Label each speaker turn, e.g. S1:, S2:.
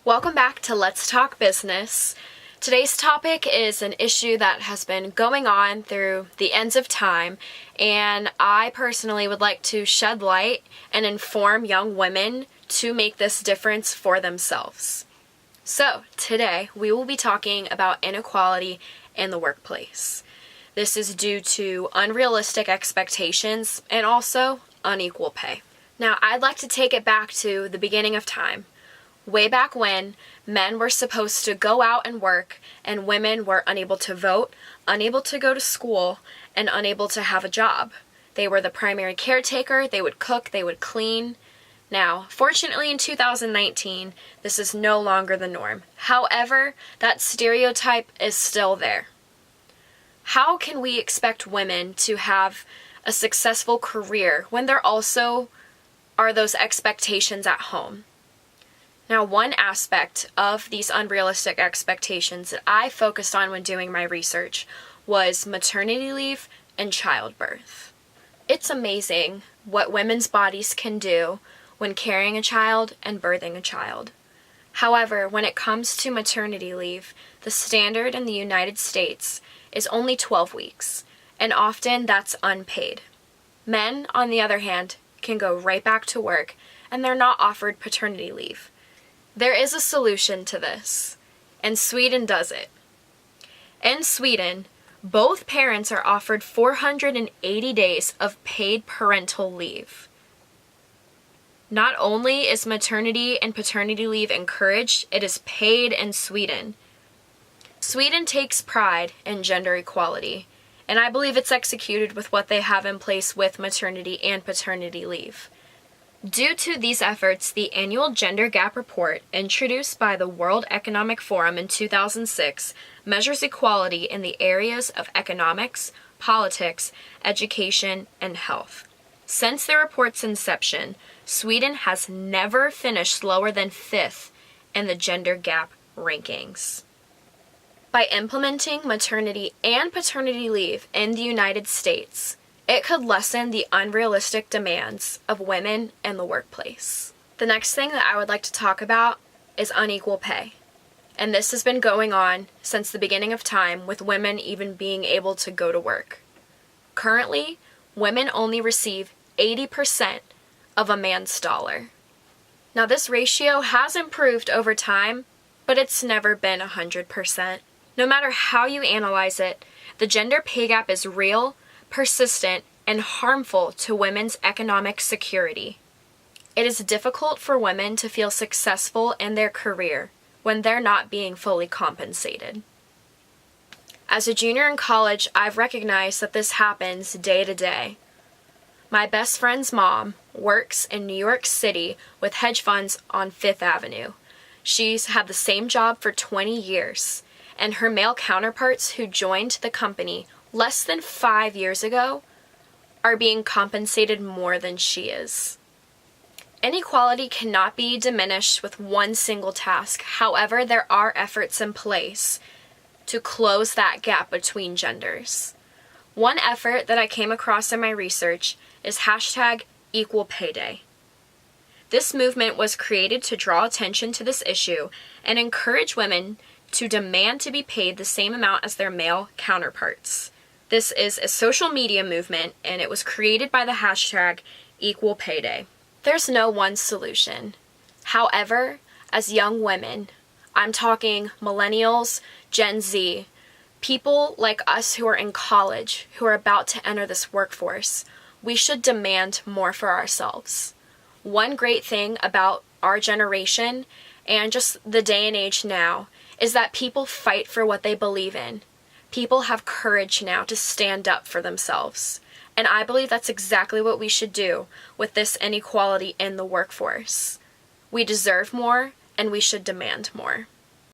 S1: Welcome back to Let's Talk Business. Today's topic is an issue that has been going on through the ends of time, and I personally would like to shed light and inform young women to make this difference for themselves. So, today we will be talking about inequality in the workplace. This is due to unrealistic expectations and also unequal pay. Now, I'd like to take it back to the beginning of time. Way back when men were supposed to go out and work and women were unable to vote, unable to go to school, and unable to have a job. They were the primary caretaker, they would cook, they would clean. Now, fortunately in 2019, this is no longer the norm. However, that stereotype is still there. How can we expect women to have a successful career when there also are those expectations at home? Now, one aspect of these unrealistic expectations that I focused on when doing my research was maternity leave and childbirth. It's amazing what women's bodies can do when carrying a child and birthing a child. However, when it comes to maternity leave, the standard in the United States is only 12 weeks, and often that's unpaid. Men, on the other hand, can go right back to work, and they're not offered paternity leave. There is a solution to this, and Sweden does it. In Sweden, both parents are offered 480 days of paid parental leave. Not only is maternity and paternity leave encouraged, it is paid in Sweden. Sweden takes pride in gender equality, and I believe it's executed with what they have in place with maternity and paternity leave. Due to these efforts, the annual Gender Gap Report, introduced by the World Economic Forum in 2006, measures equality in the areas of economics, politics, education, and health. Since the report's inception, Sweden has never finished lower than 5th in the gender gap rankings. By implementing maternity and paternity leave in the United States, it could lessen the unrealistic demands of women in the workplace. The next thing that I would like to talk about is unequal pay. And this has been going on since the beginning of time, with women even being able to go to work. Currently, women only receive 80% of a man's dollar. Now, this ratio has improved over time, but it's never been 100%. No matter how you analyze it, the gender pay gap is real, persistent, and harmful to women's economic security. It is difficult for women to feel successful in their career when they're not being fully compensated. As a junior in college, I've recognized that this happens day to day. My best friend's mom works in New York City with hedge funds on Fifth Avenue. She's had the same job for 20 years, and her male counterparts who joined the company less than 5 years ago are being compensated more than she is. Inequality cannot be diminished with one single task. However, there are efforts in place to close that gap between genders. One effort that I came across in my research is #EqualPayDay. This movement was created to draw attention to this issue and encourage women to demand to be paid the same amount as their male counterparts. This is a social media movement, and it was created by the #EqualPayDay. There's no one solution. However, as young women, I'm talking millennials, Gen Z, people like us who are in college, who are about to enter this workforce, we should demand more for ourselves. One great thing about our generation and just the day and age now is that people fight for what they believe in. People have courage now to stand up for themselves. And I believe that's exactly what we should do with this inequality in the workforce. We deserve more, and we should demand more.